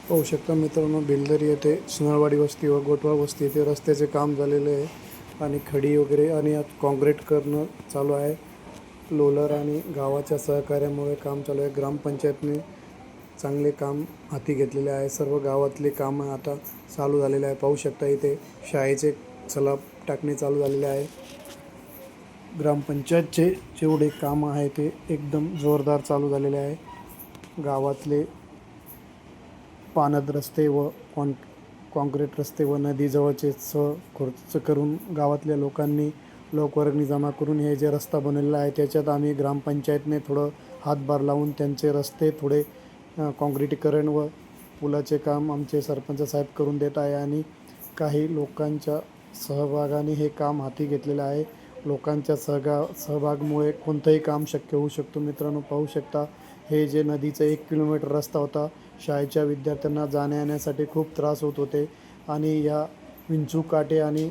पाहू शकता मित्रांनो, बेलदरी येथे सुनाळवाडी वस्ती व गोटवा वस्ती येथे रस्त्याचे काम झालेले आहे आणि खडी वगैरे आणि आज काँक्रीट करणं चालू आहे. लोलर आणि गावाच्या सहकार्यामुळे काम चालू आहे. ग्रामपंचायतने चांगले काम हाती घेतलेले आहे. सर्व गावातले कामं आता चालू झालेले आहे. पाहू शकता इथे शाळेचे सलाब टाकणे चालू झालेले आहे. ग्रामपंचायतचे जेवढे कामं आहे ते एकदम जोरदार चालू झालेले आहे. गावातले पाणंद रस्ते व काँक्रीट रस्ते व नदीजवळचे खर्च करून गावातल्या लोकांनी लोकवर्गणी जमा करून हे जे रस्ता बनवलेला आहे त्याच्यात आम्ही ग्रामपंचायतने थोडं हातभार लावून त्यांचे रस्ते थोडे काँक्रिटीकरण व पुलाचे काम आमचे सरपंच साहेब करून देत आहे आणि काही लोकांच्या सहभागाने हे काम हाती घेतलेलं आहे. लोकांच्या सहभागामुळे कोणतंही काम शक्य होऊ शकतो. मित्रांनो, पाहू शकता हे जे नदीचं 1 किलोमीटर रस्ता होता, शाळेच्या विद्यार्थ्यांना जाण्या येण्यासाठी खूप त्रास होत होते आणि या विंचू काटे आणि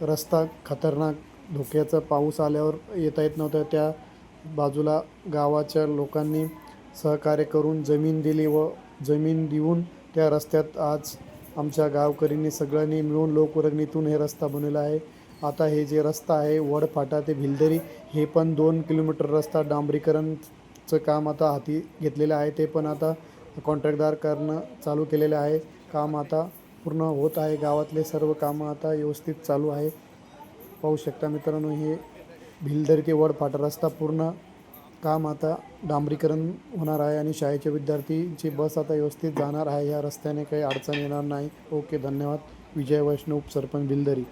रस्ता खतरनाक धोक्याचा पाऊस आल्यावर येता येत नव्हतं. त्या बाजूला गावाच्या लोकांनी सहकार्य करून जमीन दिली व जमीन देऊन त्या रस्त्यात आज आमच्या गावकऱ्यांनी सगळ्यांनी मिळून लोकवर्गणीतून हे रस्ता बनवला आहे. आता हे जे रस्ता आहे वडफाटा ते भिलदरी हे पण 2 किलोमीटर रस्ता डांबरीकरणचं काम आता हाती घेतलेलं आहे. ते पण आता कॉन्ट्रॅक्टदार करणं चालू केलेलं आहे. काम आता पूर्ण होत आहे. गावातले सर्व कामं आता व्यवस्थित चालू आहे. पाहू शकता मित्रांनो, हे भिलदरी ते वडफाटा रस्ता पूर्ण काम आता डांबरीकरण होणार आहे आणि शाळेचे विद्यार्थीची बस आता व्यवस्थित जाणार आहे. या रस्त्याने काही अडचण येणार नाही. ओके, धन्यवाद. विजय वैष्णव, उपसरपंच भिलदरी.